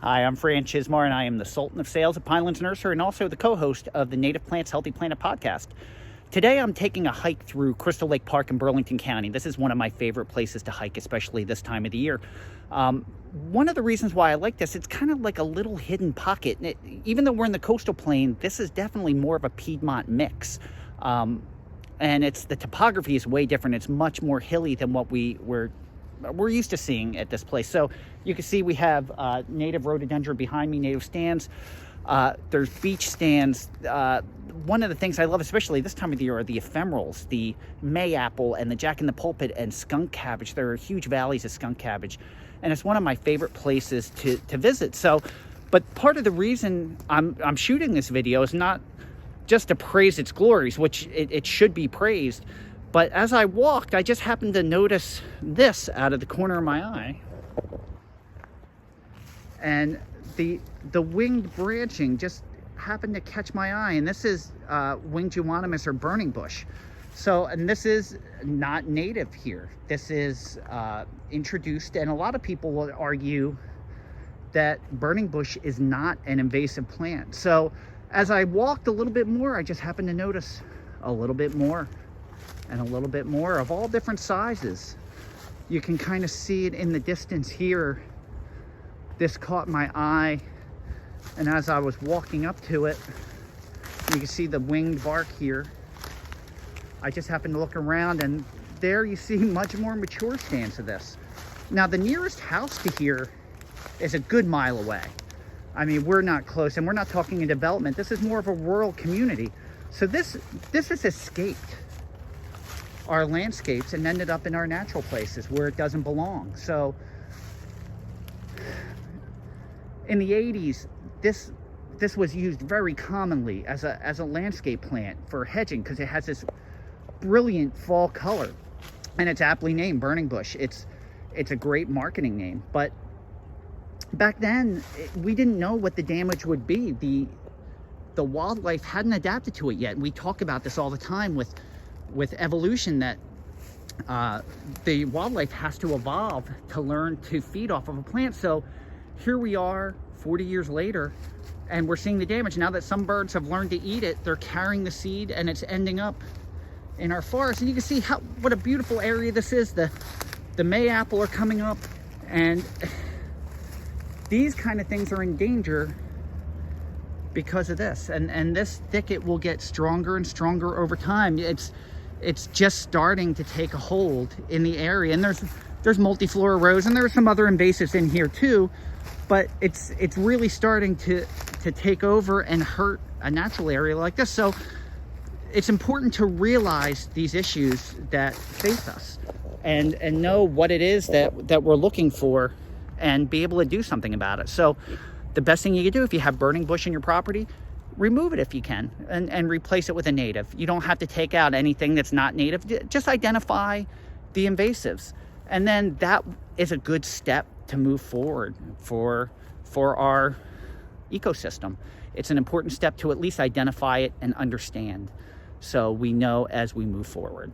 Hi, I'm Fran Chismar, and I am the Sultan of Sales at Pinelands Nursery and also the co-host of the Native Plants Healthy Planet podcast. Today, I'm taking a hike through Crystal Lake Park in Burlington County. This is one of my favorite places to hike, especially this time of the year. One of the reasons why I like this, it's kind of like a little hidden pocket. Even though we're in the coastal plain, this is definitely more of a Piedmont mix. And the topography is way different. It's much more hilly than what we're used to seeing at this place. So you can see we have native rhododendron behind me, native stands. There's beach stands. One of the things I love, especially this time of the year, are the ephemerals, the mayapple and the jack-in-the-pulpit and skunk cabbage. There are huge valleys of skunk cabbage, and it's one of my favorite places to visit. So, but part of the reason I'm shooting this video is not just to praise its glories, which it should be praised, but as I walked, I just happened to notice this out of the corner of my eye. And the winged branching just happened to catch my eye, and this is winged euonymus or burning bush. So, and this is not native here. This is introduced, and a lot of people will argue that burning bush is not an invasive plant. So as I walked a little bit more, I just happened to notice a little bit more and a little bit more of all different sizes. You can kind of see it in the distance here. This caught my eye, and as I was walking up to it, you can see the winged bark here. I just happened to look around, and there you see much more mature stands of this. Now, the nearest house to here is a good mile away. I mean, we're not close, and we're not talking in development. This is more of a rural community. So this has escaped our landscapes and ended up in our natural places where it doesn't belong. So in the 80s, this was used very commonly as a landscape plant for hedging because it has this brilliant fall color, and it's aptly named burning bush. It's a great marketing name, but back then we didn't know what the damage would be. The wildlife hadn't adapted to it yet. We talk about this all the time with evolution, that the wildlife has to evolve to learn to feed off of a plant. So here we are 40 years later, and we're seeing the damage. Now that some birds have learned to eat it, they're carrying the seed and it's ending up in our forest. And you can see what a beautiful area this is. The mayapple are coming up, and these kind of things are in danger because of this. And this thicket will get stronger and stronger over time. It's just starting to take a hold in the area, and there's multiflora rose, and there are some other invasives in here too, but it's really starting to take over and hurt a natural area like this. So it's important to realize these issues that face us and know what it is that we're looking for and be able to do something about it. So the best thing you can do, if you have burning bush in your property, remove it if you can, and replace it with a native. You don't have to take out anything that's not native. Just identify the invasives, and then that is a good step to move forward for our ecosystem. It's an important step to at least identify it and understand, so we know as we move forward.